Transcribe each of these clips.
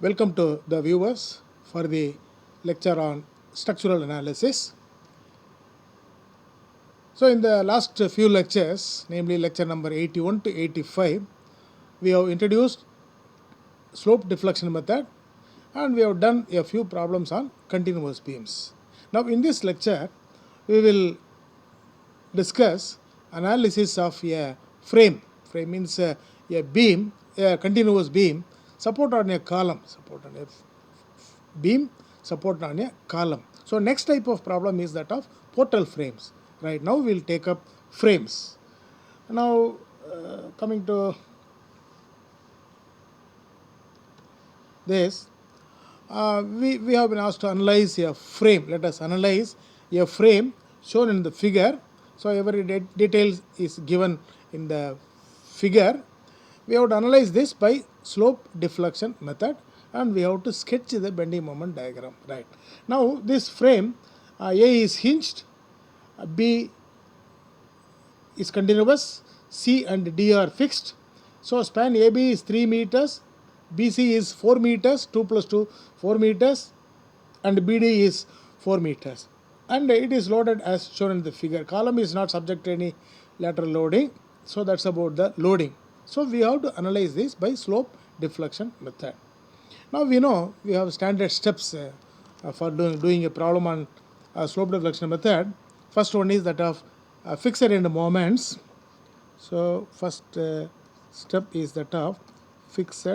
Welcome to the viewers for the lecture on structural analysis. So in the last few lectures, namely lecture number 81 to 85, we have introduced slope deflection method and we have done a few problems on continuous beams. Now in this lecture, we will discuss analysis of a frame. Frame means a beam, a continuous beam, support on a column, support on a beam, support on a column. So next type of problem is that of portal frames. Right now we will take up frames. Now coming to this, we have been asked to analyze a frame. Let us analyze a frame shown in the figure. So every detail is given in the figure. We have to analyze this by slope deflection method and we have to sketch the bending moment diagram. Right. Now this frame A is hinged, B is continuous, C and D are fixed. So span AB is 3 meters, BC is 4 meters, 2 plus 2, 4 meters, and BD is 4 meters. And it is loaded as shown in the figure. Column is not subject to any lateral loading. So that's about the loading. So we have to analyze this by slope deflection method. Now we know we have standard steps for doing a problem on slope deflection method. First one is that of fixed end moments. So first step is that of fixed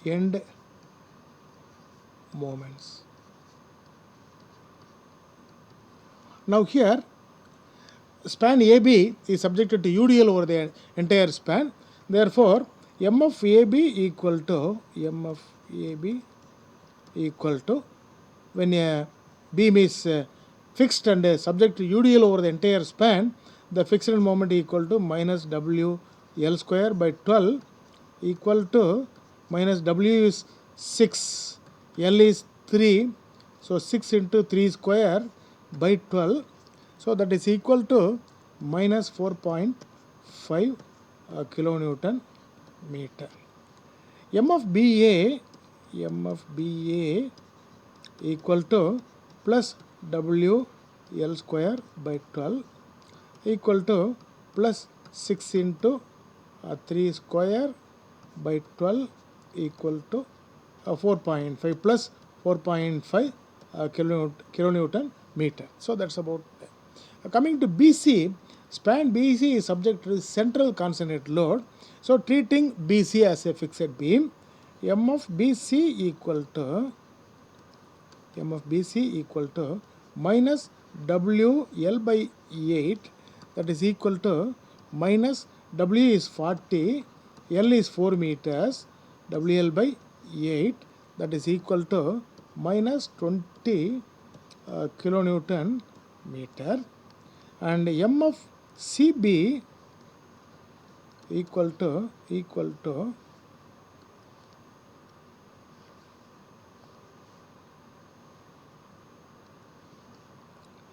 end moments. Now here span AB is subjected to UDL over the entire span. Therefore, M of AB equal to when a beam is fixed and subject to UDL over the entire span, the fixed moment equal to minus W L square by 12 equal to minus W is 6, L is 3, so 6 into 3 square by 12. So that is equal to minus 4.5 kilonewton meter. M of BA equal to plus W L square by 12 equal to plus 6 into 3 square by 12 equal to 4.5 plus 4.5 kilonewton meter. So that's about that. Coming to BC, span BC is subject to central concentrated load. So treating BC as a fixed beam, M of BC equal to minus WL by 8, that is equal to minus W is 40, L is 4 meters, WL by 8, that is equal to minus 20 kilonewton meter, and M of CB equal to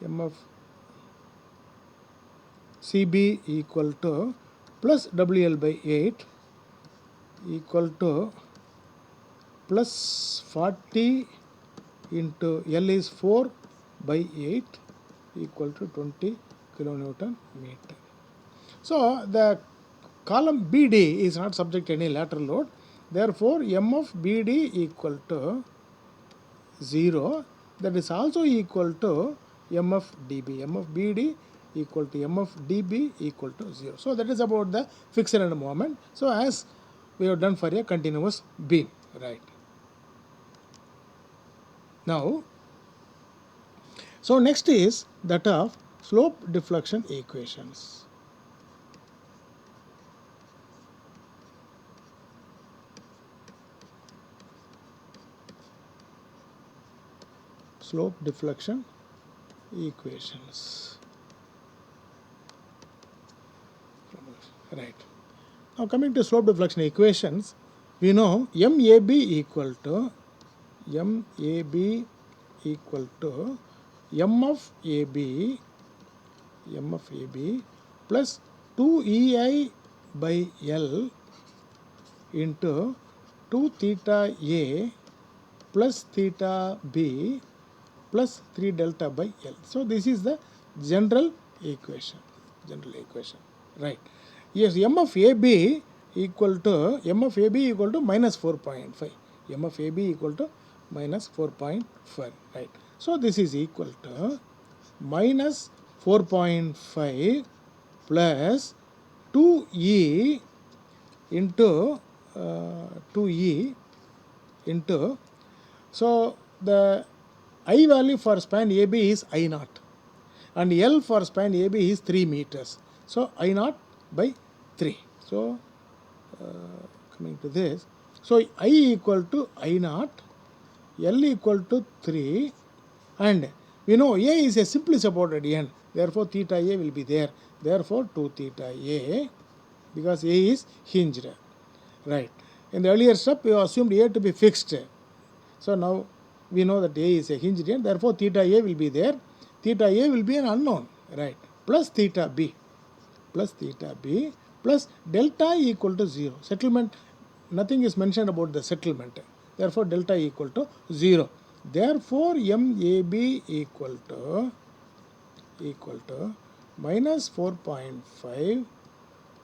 M of CB equal to plus WL by 8 equal to plus 40 into L is 4 by 8 equal to 20 kilonewton meter. So the column BD is not subject to any lateral load. Therefore, M of BD equal to 0. That is also equal to M of DB. M of BD equal to M of DB equal to 0. So that is about the fixed end moment. So as we have done for a continuous beam, right? Now, so next is that of slope deflection equations. Slope deflection equations. Right. Now coming to slope deflection equations, we know MAB equal to M of AB plus 2EI by L into 2 theta A plus theta B plus 3 delta by L. So this is the general equation. Right. Yes, M of AB equal to minus 4.5. M of AB equal to minus 4.5. Right. So this is equal to minus 4.5 plus 2E into 2E into, so the I value for span AB is I naught and L for span AB is 3 meters. So I naught by 3. So coming to this, so I equal to I naught, L equal to 3, and we know A is a simply supported end, therefore theta A will be there, therefore 2 theta A, because A is hinged. Right. In the earlier step we assumed A to be fixed. So now we know that A is a hinged end, therefore theta A will be there. Theta A will be an unknown, right, plus theta B plus delta equal to 0. Settlement, nothing is mentioned about the settlement, therefore delta equal to 0. Therefore MAB equal to minus 4.5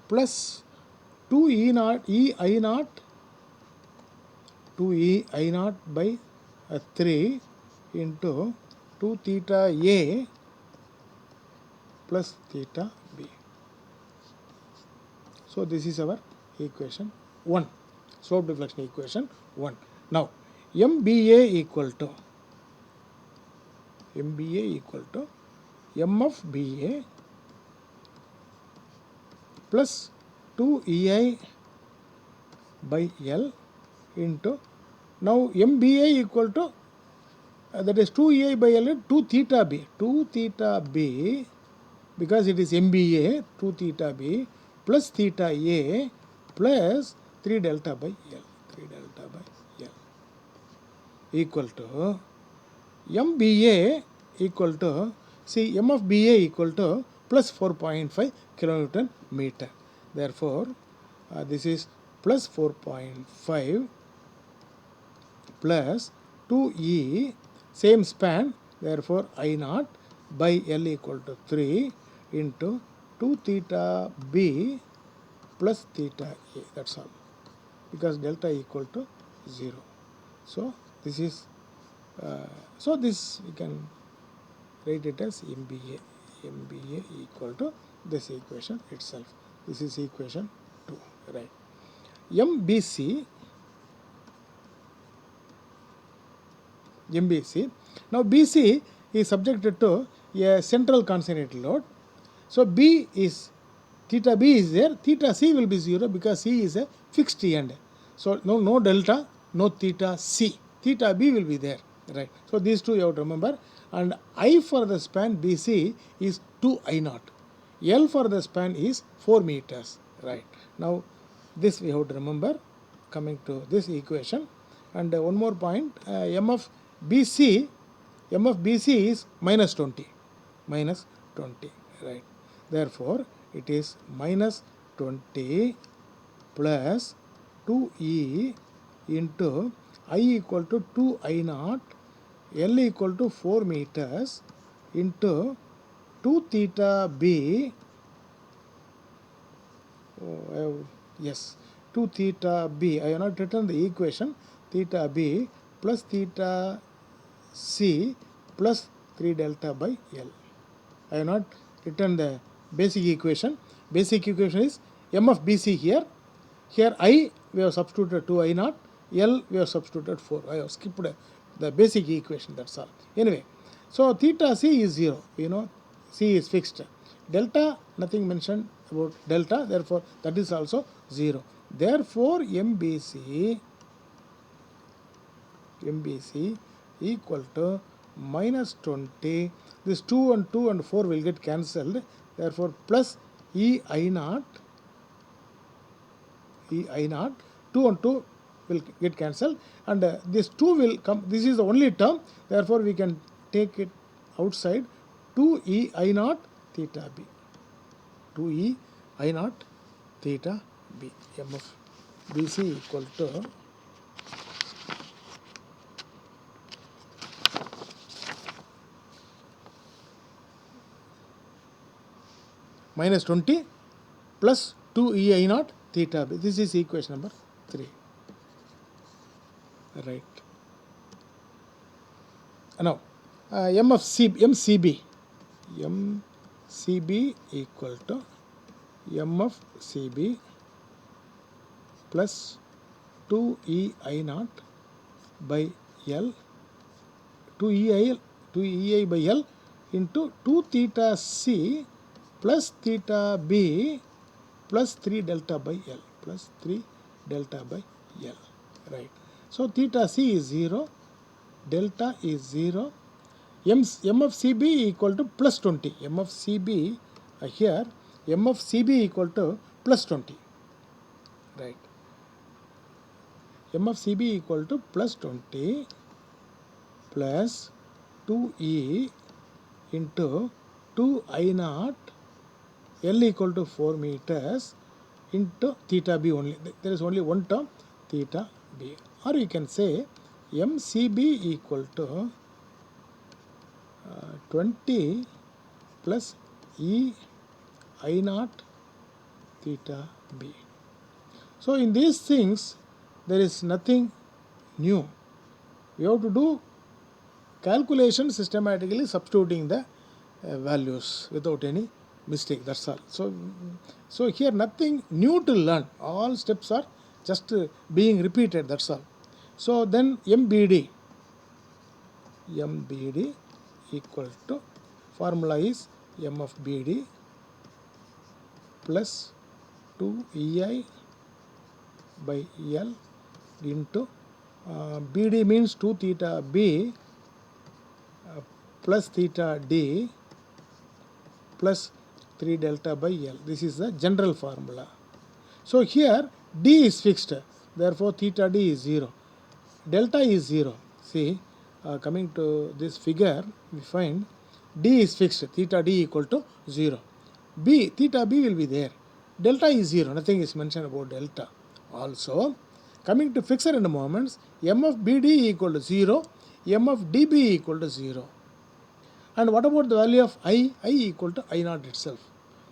plus 2 E I naught by 3 into 2 theta A plus theta B. So this is our equation 1, slope deflection equation 1. Now MBA equal to M of BA plus 2 EI by L into, now MBA equal to that is 2 EI by L 2 theta B because it is MBA 2 theta B plus theta A plus 3 delta by L equal to MBA equal to, see, M of BA equal to plus 4.5 kilonewton meter. Therefore this is plus 4.5 plus 2E, same span, therefore I naught by L equal to 3 into 2 theta B plus theta A, that's all, because delta equal to 0. So this is so this we can write it as MBA equal to this equation itself. This is equation 2, right. MBC, now BC is subjected to a central consonant load. So B is, theta B is there, theta C will be 0 because C is a fixed end. So no delta, no theta C, theta B will be there, right. So these two you have to remember, and I for the span BC is 2 I naught, L for the span is 4 meters, right. Now this we have to remember coming to this equation. And one more point, M of BC is minus 20, right. Therefore it is minus 20 plus 2E into I equal to 2 I naught, L equal to 4 meters into 2 theta B, 2 theta B, I have not written the equation, theta B plus theta C plus 3 delta by L. I have not written the basic equation. Basic equation is M of BC here. Here I we have substituted 2 I naught, L we have substituted 4. I have skipped the basic equation, that's all. Anyway, so theta C is 0, you know, C is fixed. Delta, nothing mentioned about delta, therefore that is also 0. Therefore MBC equal to minus 20, this 2 and 4 will get cancelled, therefore plus E I naught, 2 and 2 will get cancelled, and this 2 will come, this is the only term, therefore we can take it outside, 2 E I naught theta B, 2 E I naught theta b. M of BC equal to minus 20 plus 2 EI naught theta b. This is equation number 3. Right. Now MCB equal to M of CB plus 2 EI naught by L 2 EI by L into 2 theta C plus theta B plus 3 delta by L plus 3 delta by L. Right. So theta C is 0, delta is 0. M of CB equal to plus 20. M of CB here, M of CB equal to plus 20. Right. M of CB equal to plus 20 plus 2E into 2I naught L equal to 4 meters into theta B only. There is only one term, theta B. Or you can say MCB equal to 20 plus E I naught theta B. So in these things there is nothing new. We have to do calculation systematically, substituting the values without any mistake. That's all. So here nothing new to learn. All steps are just being repeated. That's all. So then MBD equal to, formula is M of BD plus 2 EI by L into BD means 2 theta B plus theta D plus 3 delta by L. This is the general formula. So here D is fixed, therefore theta D is 0. Delta is 0. See, coming to this figure, we find D is fixed, theta D equal to 0. Theta B will be there. Delta is 0, nothing is mentioned about delta. Also, coming to fixed end moments, M of BD equal to 0, M of DB equal to 0. And what about the value of I? I equal to I naught itself.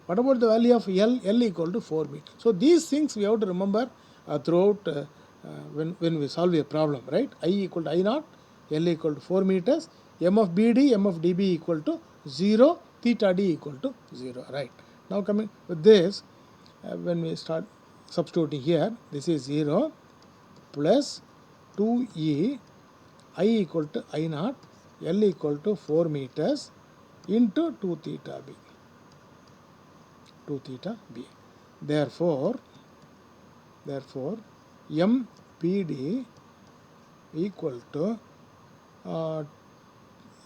What about the value of L? L equal to 4 meters. So these things we have to remember throughout when we solve a problem, right? I equal to I naught, L equal to 4 meters, M of BD, M of DB equal to 0, theta D equal to 0, right? Now coming with this, when we start substituting here, this is 0 plus 2E, I equal to I naught, L equal to 4 meters into 2 theta B. 2 theta B. Therefore, MPD equal to,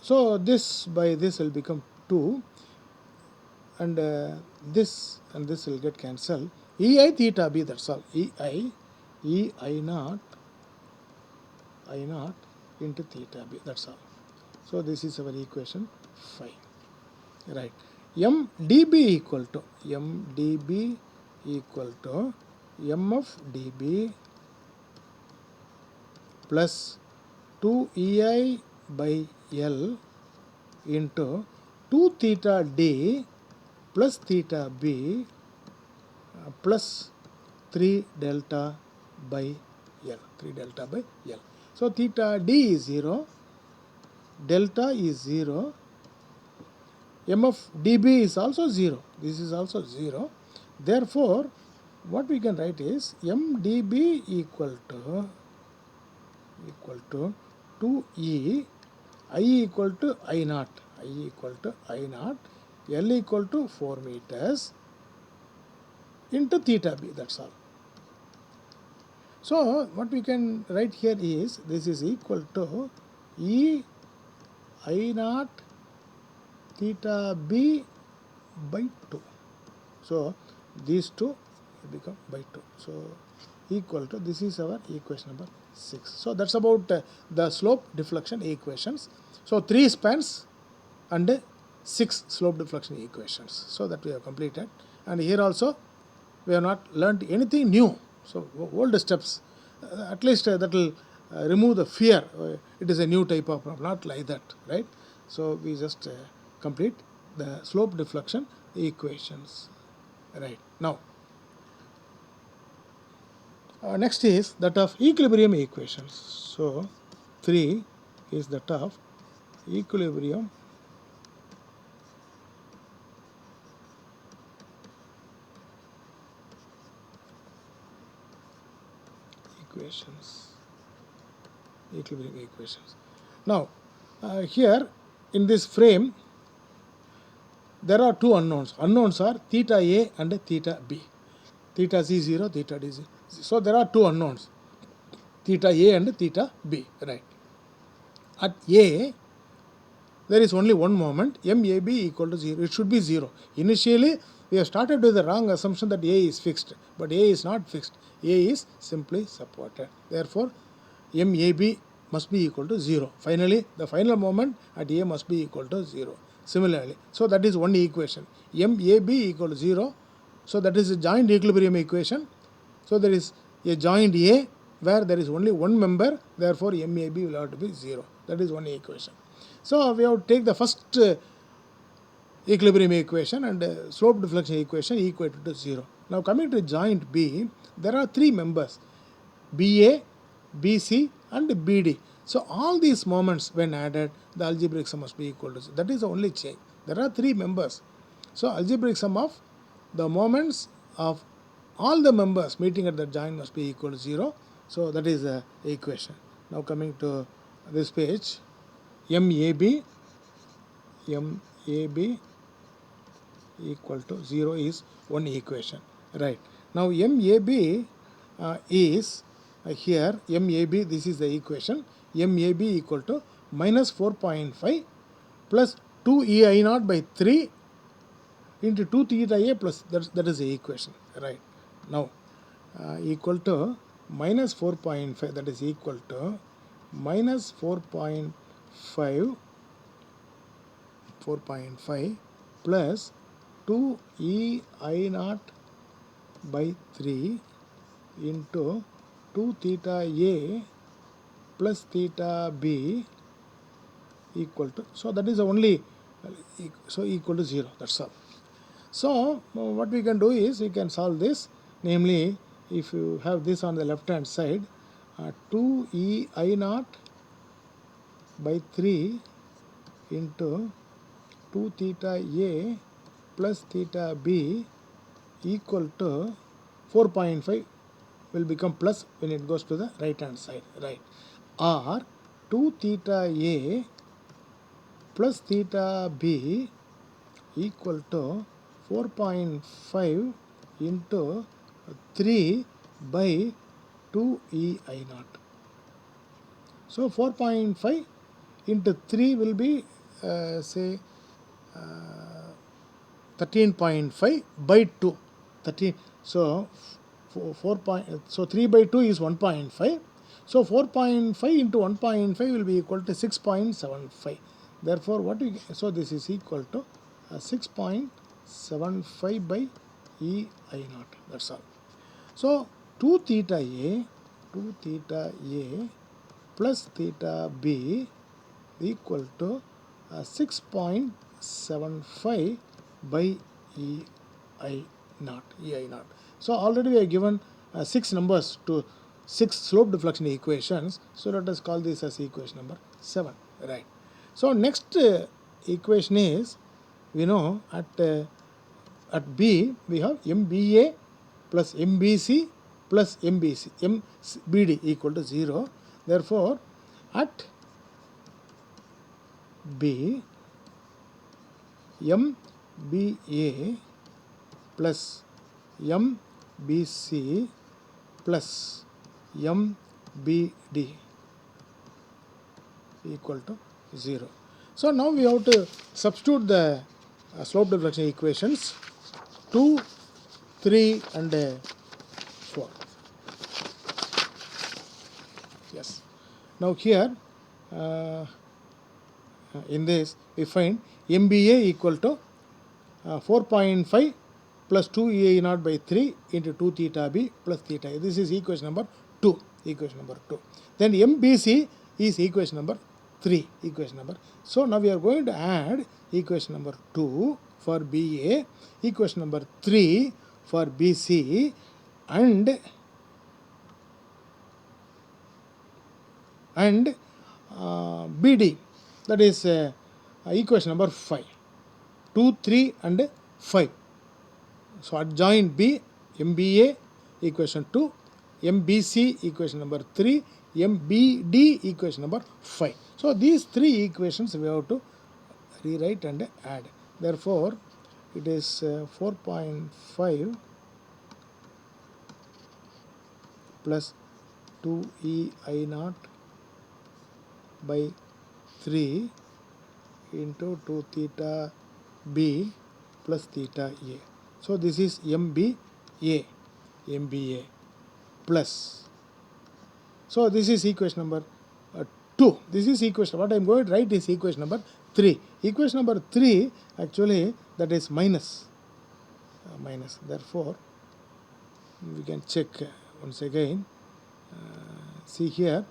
so this by this will become 2, and this and this will get cancelled. EI theta B, that's all. EI naught into theta B, that's all. So this is our equation 5. Right. MDB equal to M of DB plus 2 EI by L into 2 theta D plus theta B plus 3 delta by L. 3 delta by L. So theta D is 0, delta is 0, M of dB is also 0. This is also 0. Therefore, what we can write is MdB equal to 2E, I equal to I naught, L equal to 4 meters into theta B, that's all. So what we can write here is, this is equal to E I naught theta B by 2. So these two become by 2. So equal to, this is our equation number 6. So that's about the slope deflection equations. So 3 spans and 6 slope deflection equations. So that we have completed. And here also we have not learnt anything new. So all the steps, at least that will remove the fear. It is a new type of problem, not like that, right? So we just complete the slope deflection equations, right? Now, next is that of equilibrium equations. So 3 is that of equilibrium equations. Equilibrium equations. Now, here in this frame, there are two unknowns. Unknowns are theta A and theta B. Theta C 0, theta D 0. So there are two unknowns, theta A and theta B, right? At A, there is only one moment, MAB equal to 0. It should be 0. Initially, we have started with the wrong assumption that A is fixed, but A is not fixed. A is simply supported. Therefore, MAB must be equal to 0. Finally, the final moment at A must be equal to 0. Similarly, so that is one equation. MAB equal to 0. So that is a joint equilibrium equation. So there is a joint A where there is only one member. Therefore, MAB will have to be 0. That is one equation. So we have to take the first equilibrium equation and slope deflection equation equated to 0. Now coming to joint B, there are three members, BA, BC and BD. So all these moments when added, the algebraic sum must be equal to 0. That is the only change. There are three members. So algebraic sum of the moments of all the members meeting at the joint must be equal to 0. So that is the equation. Now coming to this page, MAB equal to 0 is one equation, right? Now MAB is here, MAB, this is the equation, MAB equal to minus 4.5 plus 2EI0 by 3 into 2 theta A plus, that is the equation, right? Now equal to minus 4.5, that is equal to minus 4.5 plus 2EI0 by 3 into 2 theta A plus theta B equal to, so that is only, so equal to 0, that's all. So what we can do is we can solve this, namely if you have this on the left hand side, 2EI0 by 3 into 2 theta A plus theta B equal to 4.5 will become plus when it goes to the right hand side, right? Or 2 theta A plus theta B equal to 4.5 into 3 by 2EI0. So 4.5 into 3 will be say 13.5 by 2. 13. So 3 by 2 is 1.5. So 4.5 into 1.5 will be equal to 6.75. Therefore, so this is equal to 6.75 by EI0. That's all. So 2 theta A plus theta B equal to 6.75 by EI0. So already we have given 6 numbers to 6 slope deflection equations. So let us call this as equation number 7, right? So next equation is, we know at B we have MBA plus MBC plus MBD equal to 0. Therefore, at B, MBA plus MBC plus MBD equal to 0. So now we have to substitute the slope deflection equations 2, 3 and 4. Yes. Now here in this we find MBA equal to 4.5 plus 2 E I naught by 3 into 2 theta B plus theta A. This is equation number 2. Equation number 2. Then MBC is equation number 3. Equation number. So now we are going to add equation number 2 for BA, equation number 3 for BC, and BD, that is equation number 5. 2, 3 and 5. So adjoint B, MBA equation 2, MBC equation number 3, MBD equation number 5. So these three equations we have to rewrite and add. Therefore, it is 4.5 plus 2E I0 by 3 into 2 theta B plus theta A. So this is MBA plus. So this is equation number 2. This is equation. What I am going to write is equation number 3. Equation number 3 actually that is minus. Therefore, we can check once again. See here.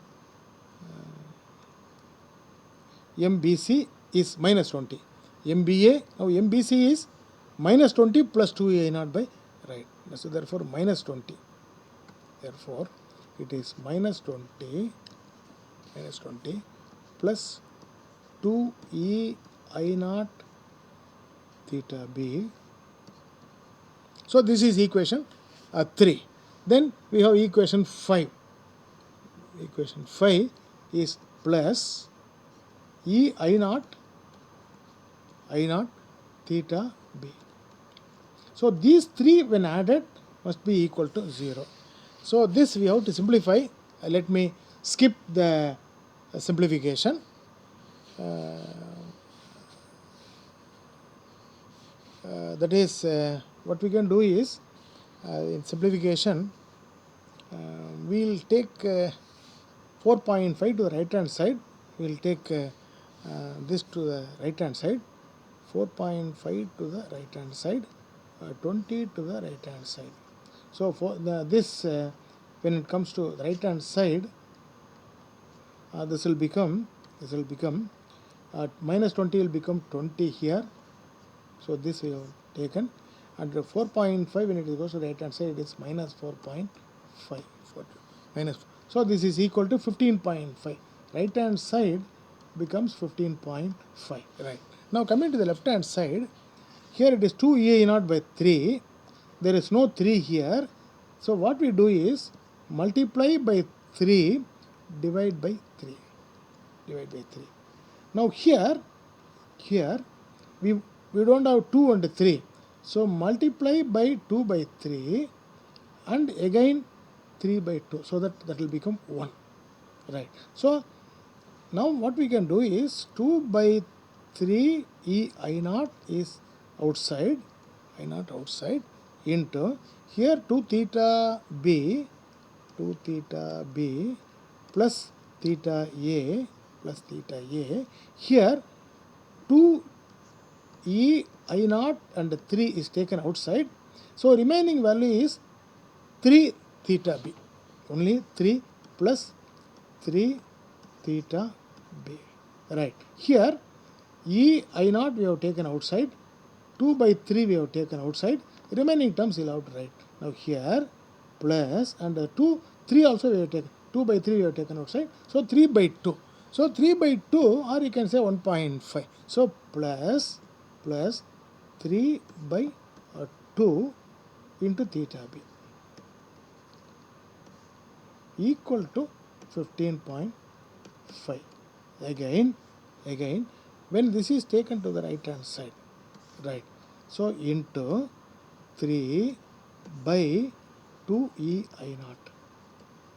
MBC is minus 20. MBA, now MBC is minus 20 plus 2A0 by, right. So therefore minus 20. Therefore it is minus 20 plus 2E0 theta B. So this is equation 3. Then we have equation 5. Equation 5 is plus I0 theta B. So these three when added must be equal to 0. So this we have to simplify. Let me skip the simplification. That is what we can do is in simplification we will take 4.5 to the right hand side. We will take this to the right hand side, 4.5 to the right hand side, 20 to the right hand side. So for this when it comes to the right hand side, this will become minus 20 will become 20 here. So this we have taken, and 4.5 when it goes to the right hand side, it is minus 4.5. So this is equal to 15.5. Right hand side becomes 15.5. Right. Now coming to the left hand side, here it is 2E0 by 3. There is no 3 here. So what we do is multiply by 3, divide by 3. Now here we don't have 2 and 3. So multiply by 2 by 3 and again 3 by 2. So that will become 1. Right. So now what we can do is 2 by 3 I0 is outside, into here 2 theta B plus theta A. Here 2 I0 and 3 is taken outside. So remaining value is 3 theta B. Only 3 plus 3 theta B. Right. Here I0 we have taken outside, 2 by 3 we have taken outside, remaining terms we will have to write. Now here plus and 3 also we have taken, 2 by 3 we have taken outside, so 3 by 2. So 3 by 2, or you can say 1.5. So plus 3 by 2 into theta B equal to 15.5. Again, when this is taken to the right hand side, right, so into 3 by 2E0.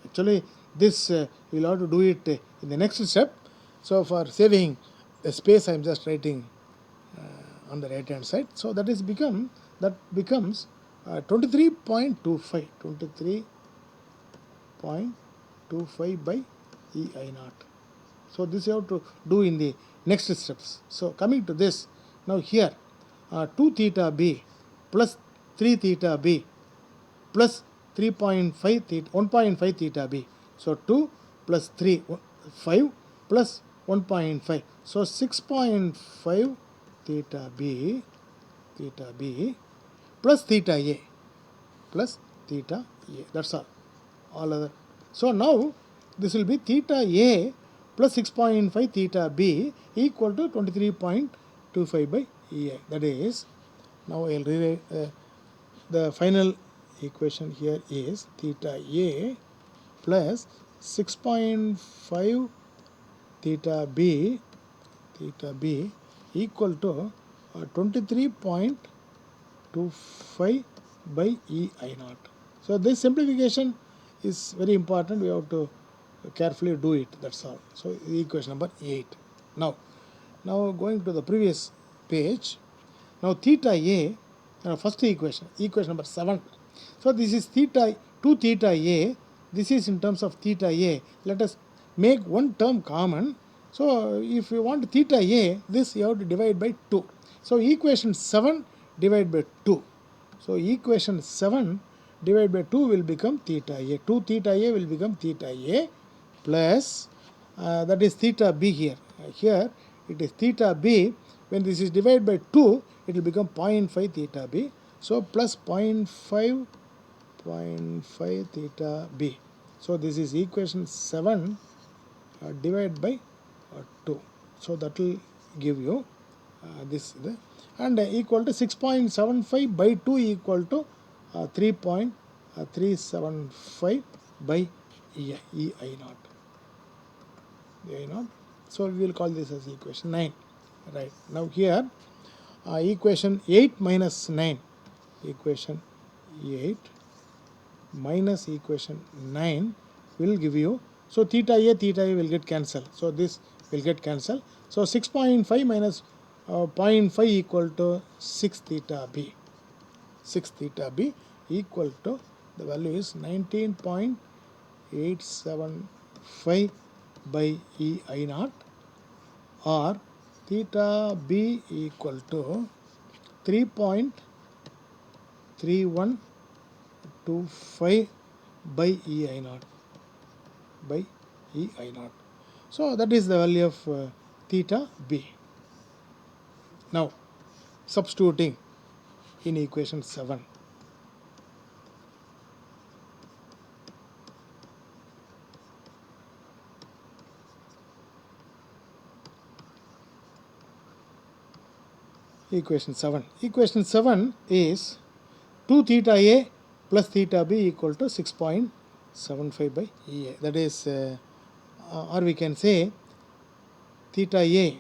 Actually this we will have to do it in the next step. So for saving the space I am just writing on the right hand side. So that becomes 23.25 by E0. So this you have to do in the next steps. So coming to this, now here 2 theta B plus 3 theta b plus 3.5 theta 1.5 theta b. So 2 plus 3 5 plus 1.5. So 6.5 theta b plus theta a plus theta a. That's all other. So now this will be theta a plus 6.5 theta b equal to 23.25 by EI. That is, now I'll rewrite the final equation here is theta a plus 6.5 theta b equal to 23.25 by EI naught. So this simplification is very important. We have to carefully do it. That's all. So equation number 8. Now going to the previous page. Now theta a, first equation number 7. So this is theta 2 theta a. This is in terms of theta a. Let us make one term common. So if you want theta a, this you have to divide by 2. So equation 7 divided by 2. So equation 7 divided by 2 will become theta a. 2 theta a will become theta a plus that is theta b here. Here it is theta b. When this is divided by 2, it will become 0.5 theta b. So plus 0.5 theta b. So this is equation 7 divided by 2. So that will give you this and equal to 6.75 by 2 equal to 3.375 by EI naught. EI naught. So we will call this as equation 9. Right. Now here equation 8 minus 9. Equation 8 minus equation 9 will give you, so theta a will get cancelled. So this will get cancelled. So 6.5 minus 0.5 equal to 6 theta b. 6 theta b equal to, the value is 19.875 by EI naught, or theta b equal to 3.3125 by EI naught. So that is the value of theta b. Now substituting in equation 7. Equation 7 is 2 theta a plus theta b equal to 6.75 by EA. That is, or we can say theta a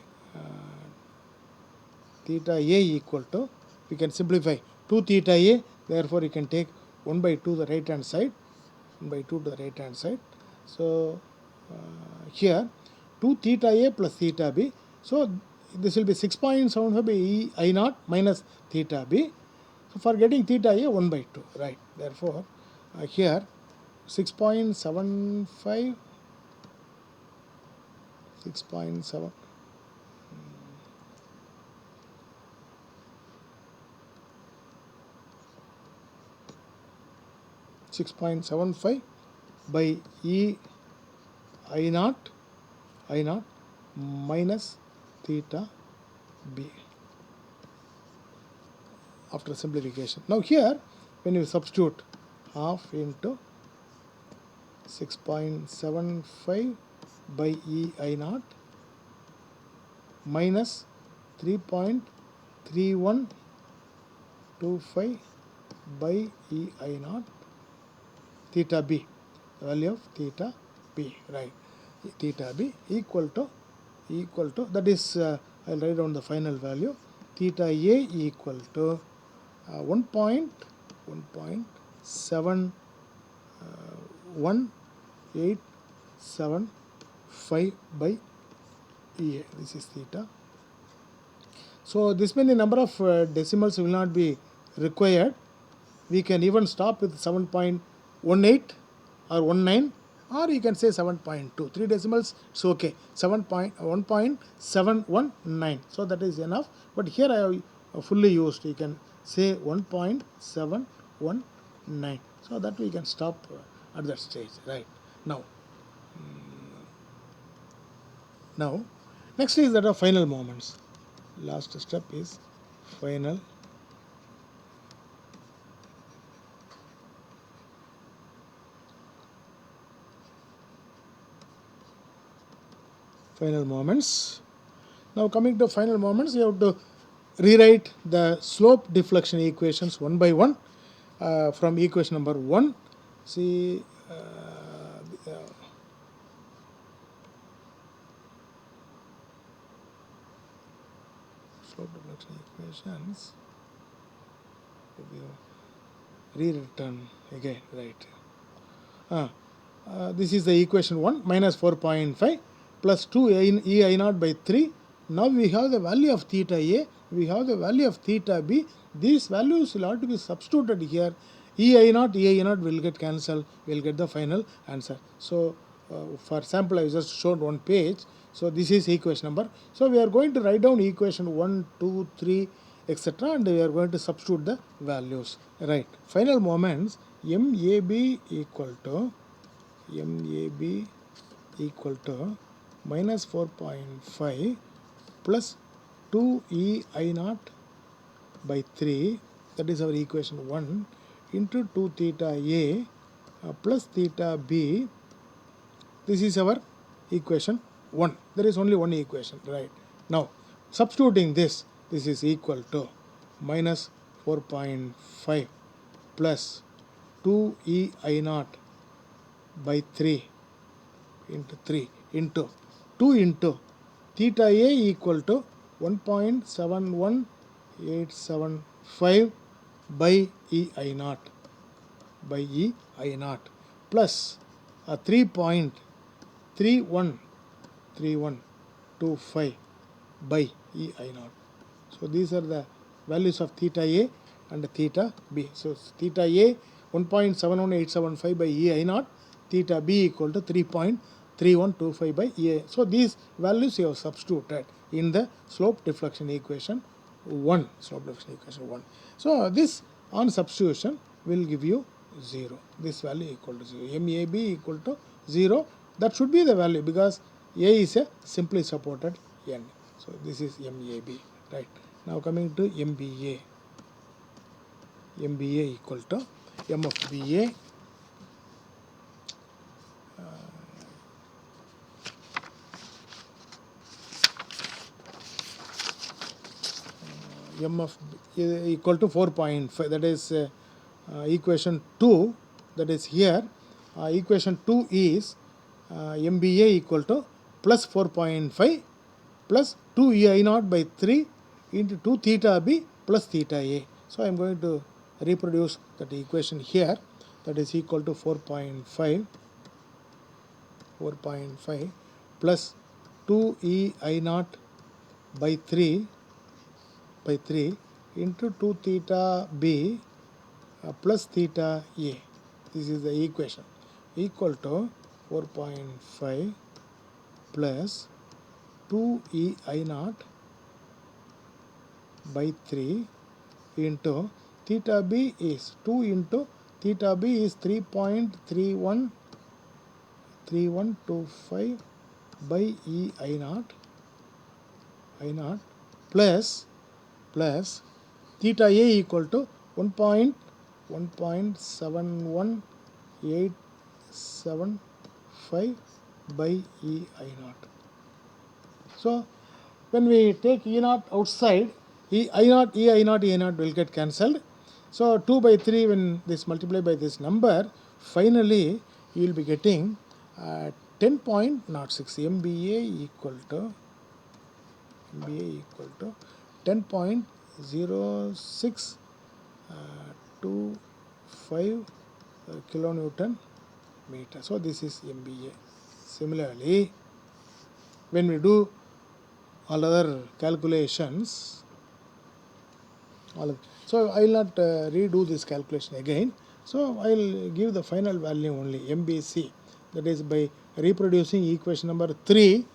equal to, we can simplify 2 theta a, therefore you can take 1 by 2 the right hand side, 1 by 2 to the right hand side. So here 2 theta a plus theta b. So this will be 6.75 by EI naught minus theta b. So for getting theta a, 1 by 2, right. Therefore here 6.75 6.7 6.75 by EI naught minus theta b after simplification. Now here when you substitute half into 6.75 by EI naught minus 3.3125 by EI naught theta b, the value of theta b, right. Theta b equal to that is, I'll write down the final value. Theta a equal to 1.11875 by EA. This is theta. So this many number of decimals will not be required. We can even stop with 7.18 or 19, or you can say 7.2. 3 decimals, it's okay. 1.719. So that is enough. But here I have fully used. You can say 1.719. So that we can stop at that stage, right? Now next is that of final moments. Last step is final moments. Now coming to final moments, you have to rewrite the slope deflection equations one by one from equation number 1. See slope deflection equations will be rewritten again, right? This is the equation 1, minus 4.5 plus 2 e I naught by 3. Now we have the value of theta a, we have the value of theta b. These values will have to be substituted here. E I naught will get cancelled, we will get the final answer. So for example, I just showed one page. So this is equation number. So we are going to write down equation 1, 2, 3, etc. and we are going to substitute the values. Right. Final moments, MAB equal to minus 4.5 plus 2E I naught by 3, that is our equation 1, into 2 theta A plus theta B. This is our equation 1. There is only one equation, right? Now substituting this is equal to minus 4.5 plus 2E I naught by 3 into 3 into 2 into theta A equal to 1.71875 by E I naught plus 3.3125 by E I naught. So these are the values of theta A and theta B. So theta A 1.71875 by E I naught, theta B equal to 3.3125 by E I. So these values you have substituted in the slope deflection equation 1. So this on substitution will give you 0. This value equal to 0. MAB equal to 0. That should be the value because A is a simply supported end. So this is MAB, right? Now coming to MBA. MBA equal to M of BA M of equal to 4.5, that is equation 2, that is here. Equation 2 is MBA equal to plus 4.5 plus 2 E I naught by 3 into 2 theta B plus theta A. So I am going to reproduce that equation here, that is equal to 4.5 plus 2 E I naught by 3 into 2 theta B plus theta A. This is the equation equal to 4.5 plus 2 E I naught by 3 into theta B is 2 into theta B is 3.3125 by E I naught plus theta A equal to 1.71875 by E I naught. So when we take E naught outside, E I naught will get cancelled. So 2 by 3, when this multiplied by this number, finally you will be getting 10.06 MBA equal to 10.0625 kilonewton meter. So this is MBA. Similarly, when we do all other calculations, so I will not redo this calculation again. So I will give the final value only, MBC, that is by reproducing equation number 3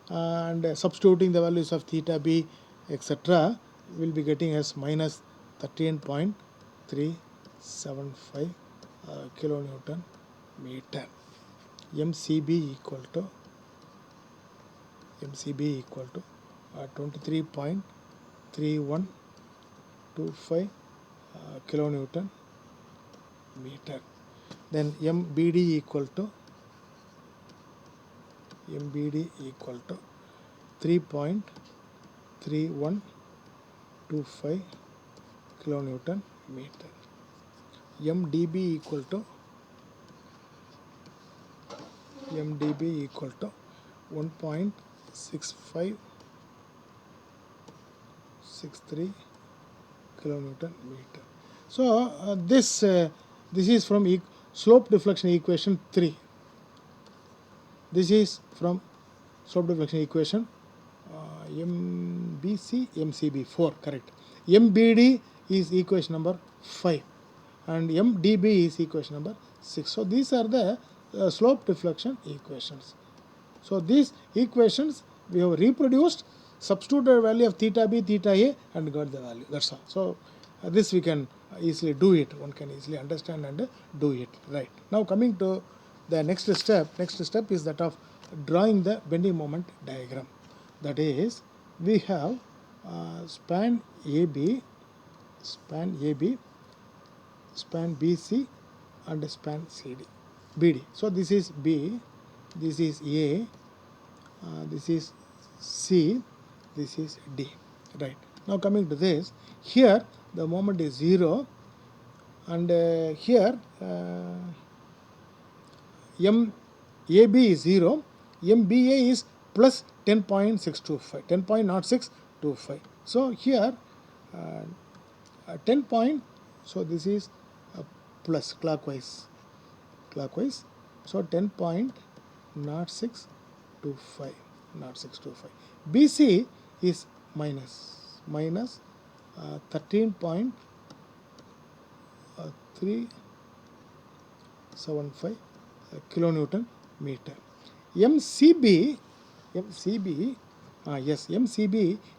and substituting the values of theta B, etc. will be getting as minus 13.375 kilonewton meter. MCB equal to 23.3125 kilonewton meter. Then MBD equal to 3.3125 kilonewton meter. MDB equal to 1.6563 kilonewton meter. So this is from slope deflection equation 3. This is from slope deflection equation MBC, MCB 4, correct. MBD is equation number 5 and MDB is equation number 6. So these are the slope deflection equations. So these equations we have reproduced, substituted the value of theta b, theta a and got the value. That's all. So this we can easily do it. One can easily understand and do it. Right. Now coming to the next step. Next step is that of drawing the bending moment diagram. That is, we have span AB, span BC and span BD. So this is B, this is A, this is C, this is D. Right. Now coming to this, here the moment is 0 and here MAB is 0, MBA is plus 10.625, 10.0625. So here 10 point, so this is plus clockwise. So 10.0625, BC is minus 13.375 kilonewton meter. MCB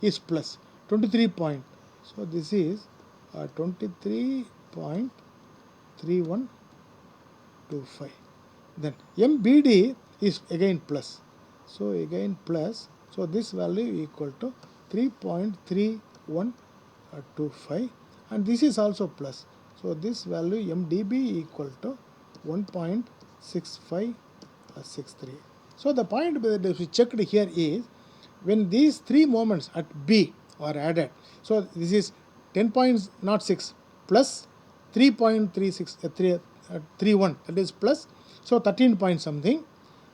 is plus 23 point. So this is 23.3125. Then MBD is again plus. So again plus. So this value equal to 3.3125 and this is also plus. So this value MDB equal to 1.6563. So the point that we checked here is when these three moments at B are added. So this is 10.06 plus 3.31, that is plus, so 13 point something.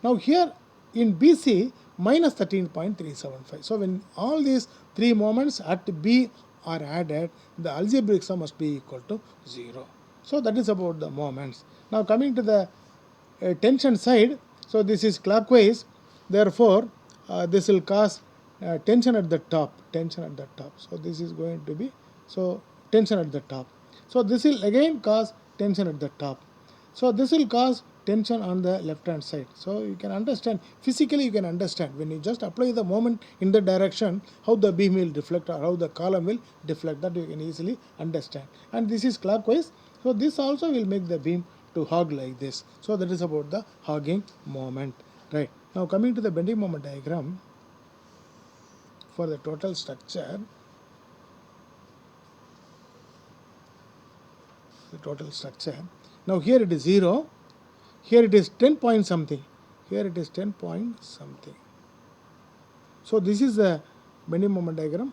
Now here in BC minus 13.375. So when all these three moments at B are added, the algebraic sum must be equal to 0. So that is about the moments. Now coming to the tension side, so this is clockwise, therefore this will cause tension at the top. So this is going to be, so tension at the top. So this will again cause tension at the top. So this will cause tension on the left hand side. So you can understand, physically you can understand, when you just apply the moment in the direction, how the beam will deflect or how the column will deflect, that you can easily understand. And this is clockwise, so this also will make the beam to hog like this. So that is about the hogging moment. Right. Now coming to the bending moment diagram for the total structure. Now here it is 0, here it is 10 point something, here it is 10 point something. So this is the bending moment diagram,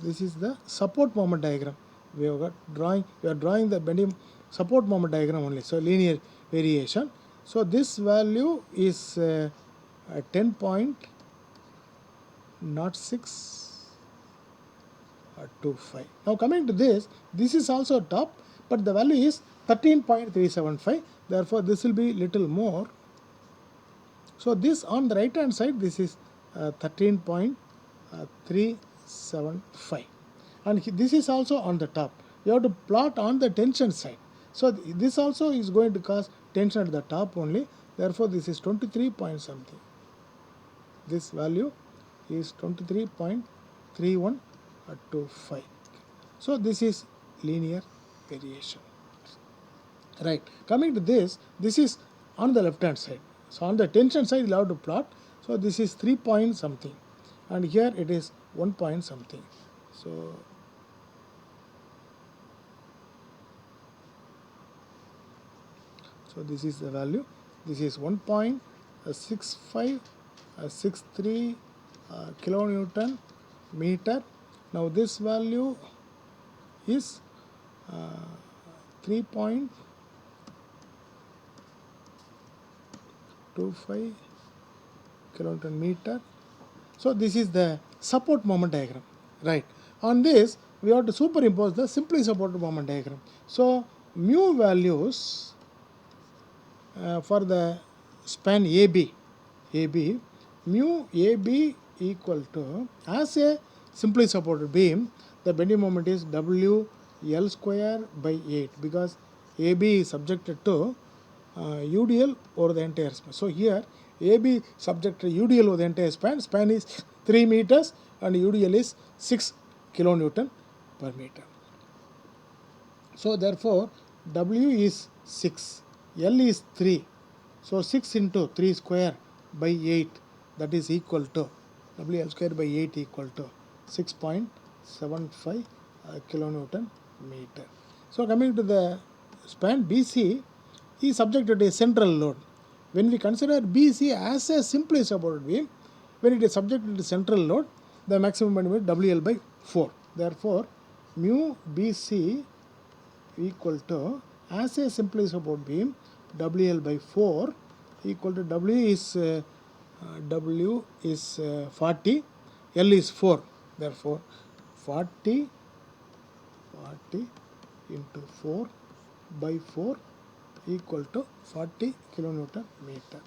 this is the support moment diagram. We are drawing the bending support moment diagram only, so linear variation. So this value is 10.0625. Now coming to this is also top, but the value is 13.375. Therefore this will be little more. So this on the right hand side, this is 13.375, and this is also on the top. You have to plot on the tension side. So this also is going to cause tension at the top only. Therefore this is 23 point something. This value is 23.3125. So this is linear variation. Right. Coming to this is on the left hand side. So on the tension side you have to plot. So this is 3 point something, and here it is 1 point something. So this is the value. This is 1.6563 kilonewton meter. Now this value is 3.25 kilonewton meter. So this is the support moment diagram, right? On this we have to superimpose the simply supported moment diagram. So mu values for the span AB, mu AB equal to, as a simply supported beam, the bending moment is W L square by 8, because AB is subjected to UDL over the entire span. So here AB subjected to UDL over the entire span. Span is 3 meters and UDL is 6 kilonewton per meter. So therefore W is 6, L is 3. So 6 into 3 square by 8, that is equal to WL square by 8 equal to 6.75 kilonewton meter. So coming to the span BC is subjected to a central load. When we consider BC as a simply supported beam, when it is subjected to central load, the maximum bending moment WL by 4. Therefore mu BC equal to, as a simply supported beam, WL by 4 equal to W is 40, L is 4. Therefore 40 into 4 by 4 equal to 40 kilonewton meter.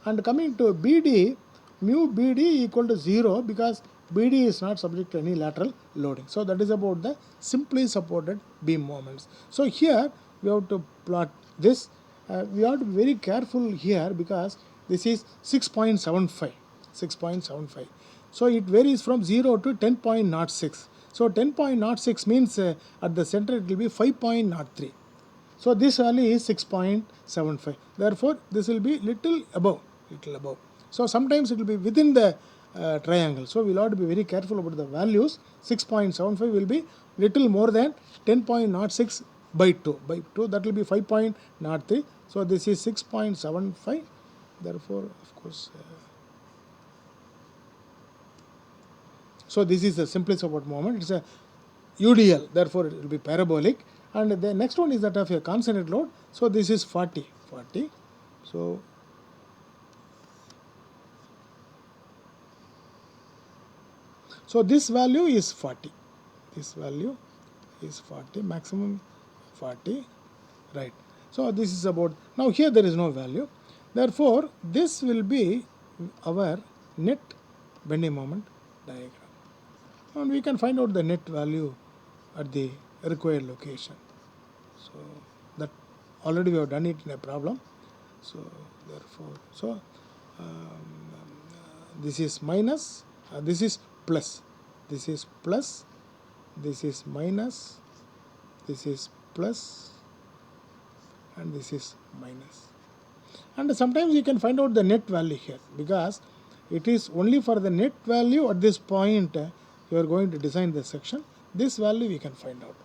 And coming to BD, mu BD equal to 0, because BD is not subject to any lateral loading. So that is about the simply supported beam moments. So here we have to plot this. We have to be very careful here, because this is 6.75. So it varies from 0 to 10.06. So 10.06 means at the center it will be 5.03. So this value is 6.75. Therefore this will be little above. So sometimes it will be within the triangle. So we will have to be very careful about the values. 6.75 will be little more than 10.06 by 2. That will be 5.03. So this is 6.75. Therefore, of course, so this is the simply support moment. It's a UDL. Therefore, it will be parabolic. And the next one is that of a constant load. So this is 40. So this value is 40. Maximum 40, right? So this is about, now here there is no value. Therefore, this will be our net bending moment diagram. And we can find out the net value at the required location. So that already we have done it in a problem. So therefore, this is minus, this is plus, this is plus, this is minus, this is plus, and this is minus. And sometimes you can find out the net value here, because it is only for the net value at this point you are going to design the section. This value we can find out.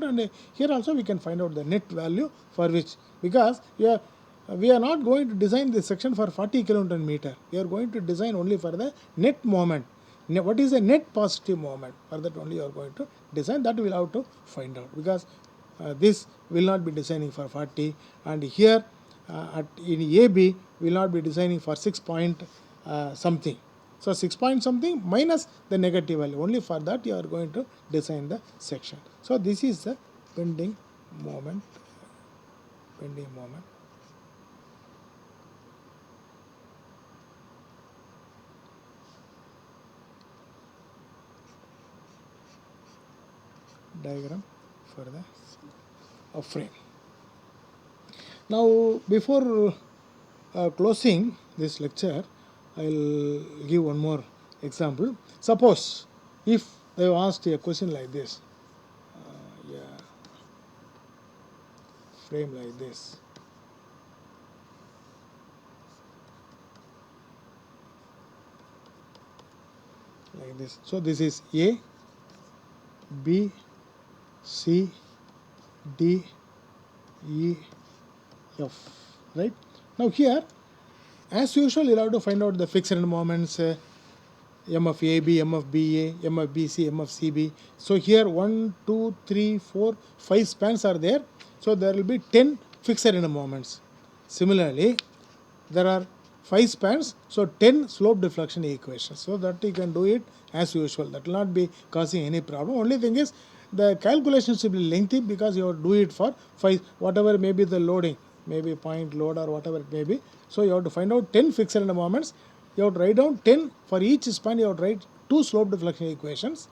And here also we can find out the net value for which, because we are not going to design this section for 40 kilonewton meter. We are going to design only for the net moment. What is the net positive moment? For that only you are going to design. That we will have to find out, because this will not be designing for 40, and here in AB we will not be designing for 6 point something. So 6 point something minus the negative value. Only for that you are going to design the section. So this is the bending moment. Diagram for the frame. Now before closing this lecture, I will give one more example. Suppose if they have asked a question like this. Yeah, frame like this. Like this. So this is A, B, C, D, E, F. Right? Now here, as usual, you'll have to find out the fixed end moments, M of AB, M of BA, M of BC, M of CB. So here 1, 2, 3, 4, 5 spans are there. So there will be 10 fixed end moments. Similarly, there are 5 spans, so 10 slope deflection equations. So that you can do it as usual. That will not be causing any problem. Only thing is the calculation should be lengthy because you have to do it for 5, whatever may be the loading, maybe point load or whatever it may be. So you have to find out 10 fixed element moments. You have to write down 10 for each span. You have to write 2 slope deflection equations.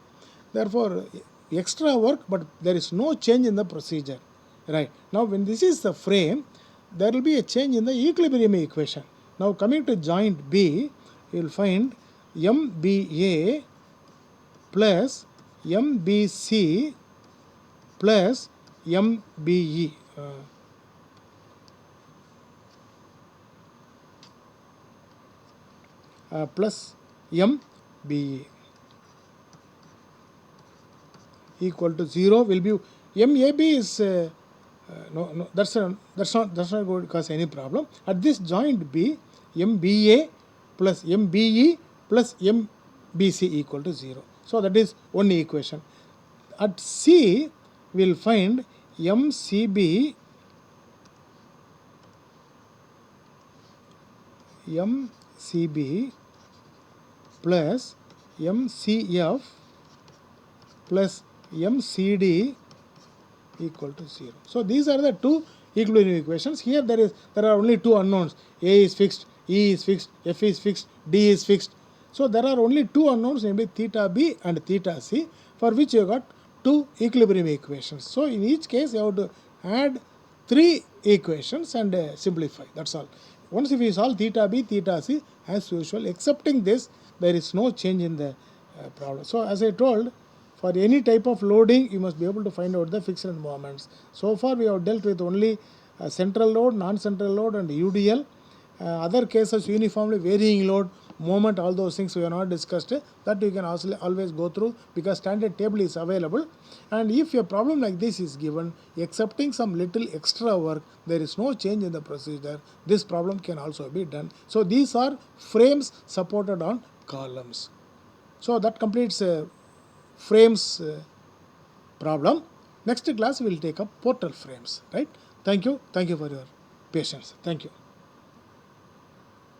Therefore, extra work, but there is no change in the procedure. Right. Now, when this is the frame, there will be a change in the equilibrium equation. Now, coming to joint B, you will find MBA plus MBC plus MBE. Plus MBE equal to 0 will be MAB is no, that's not going to cause any problem. At this joint B, MBA plus MBE plus MBC equal to 0. So that is one equation. At C, we will find MCB plus MCF plus MCD equal to 0. So these are the two equilibrium equations. Here there are only two unknowns. A is fixed, E is fixed, F is fixed, D is fixed. So there are only two unknowns, namely theta B and theta C, for which you got two equilibrium equations. So in each case you have to add 3 equations and simplify. That's all. Once if you solve theta B, theta C, as usual, excepting this, there is no change in the problem. So as I told, for any type of loading, you must be able to find out the fixed end moments. So far, we have dealt with only central load, non-central load, and UDL. Other cases, uniformly varying load, moment, all those things we have not discussed. That you can also always go through because standard table is available. And if a problem like this is given, excepting some little extra work, there is no change in the procedure. This problem can also be done. So these are frames supported on columns. So that completes frames problem. Next class we will take up portal frames. Right? Thank you for your patience. Thank you.